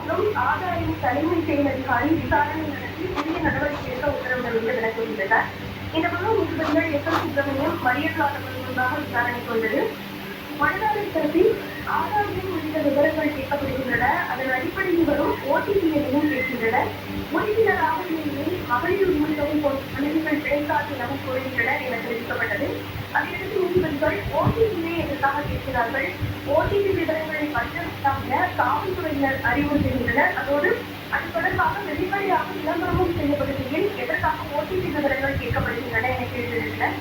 மற்றும் ஆதாரின் தலைமை செயல் அதிகாரி விசாரணை நடத்தி உரிய நடவடிக்கை எடுக்க உத்தரவிடவில்லை விளக்குகின்றனர். இந்த குழு நீதிபதிகள் எஸ். சுப்பிரமணியம், மரியலால் முன்பாக விசாரணைக்கு வந்தது. மனுதாரர் தரப்பில் ஆதாரின் உள்ளிட்ட விவரங்கள் கேட்கப்படுகின்றன. அதன் அடிப்படையில் வரும் ஓடிபி எதையும் கேட்கின்றனர். உறுப்பினர் ராமலிங்கை மகளிர் உரிமை தொகை போன்ற மனிதர்கள் கிடைக்காது எனவும் கூறுகின்றனர் என தெரிவிக்கப்பட்டது. அதையடுத்து நீதிபதிகள் ஓடிபியை எதற்காக கேட்கிறார்கள், ஓடிபி விவரங்களை பரிசீலிக்கலாம் என காவல்துறையினர் அறிவுறுத்துகின்றனர். அதோடு அது தொடர்பாக வெளிப்படையாக விளம்பரமும் செய்யப்படுகையில் எதற்காக ஓடிபி விவரங்கள் கேட்கப்படுகின்றன என கேள்வி எழுப்பினர்.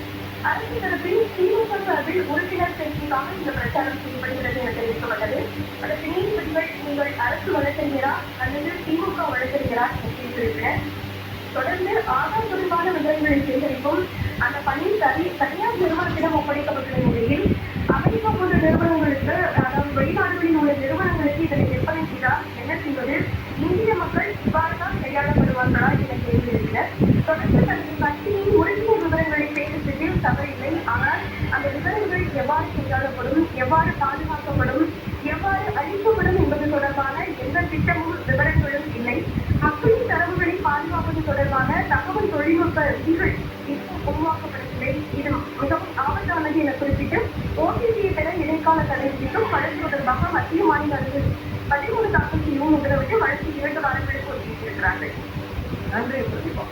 அரசு தரப்பில் திமுக சார்பில் உறுப்பினர் சேர்க்கைக்காக இந்த பிரச்சாரம் செய்யப்படுகிறது என தெரிவிக்கப்பட்டது. அதற்கு நீதிபதிகள் நீங்கள் அரசு வழக்கறிஞரா அல்லது திமுக வழக்கறிஞரா என கேள்வி எழுப்பினர். தொடர்ந்து ஆதார் தொடர்பான விவரங்களை சேகரிக்கும் அந்த பணி தனியார் நிறுவனத்திடம் ஒப்படைக்கப்பட்டுள்ள நிலையில் அமெரிக்கா போன்ற நிறுவனங்களுக்கு, அதாவது வெளிநாடுகளில் உள்ள நிறுவனங்களுக்கு இதனை விற்பனை செய்தால் என்ன செய்வது, இந்திய மக்கள் இவ்வாறுதான் கையாளப்படுவார்களா என கேள்வி எழுப்பினர். தொடர்ந்து தனது கட்சியின் உறுப்பினர் விவரங்களை சேகரிப்பதில் தவறில்லை, ஆனால் அந்த விவரங்கள் எவ்வாறு கையாளப்படும், எவ்வாறு பாதுகாக்கப்படும், எவ்வாறு அளிக்கப்படும் என்பது தொடர்பான எந்த திட்டமும் விவரங்களும் இல்லை. மக்களின் தரவுகளை பாதுகாப்பது தொடர்பான தகவல் தொழில்நுட்ப விதிகள் இன்னும் உருவாக்கப்படவில்லை. இது மிகவும் ஆபத்தானது என குறிப்பிட்டு ஓடிபியை பெற இடைக்கால தடை விதிக்கும் வழக்கு தொடர்பாக மத்திய மாநில அரசு 13 தாக்கல் செய்யவும் உத்தரவிட்டு வழக்கு 2 வாரங்களுக்கு ஒதுக்கியிருக்கிறார்கள். நன்றி பிரதீபா.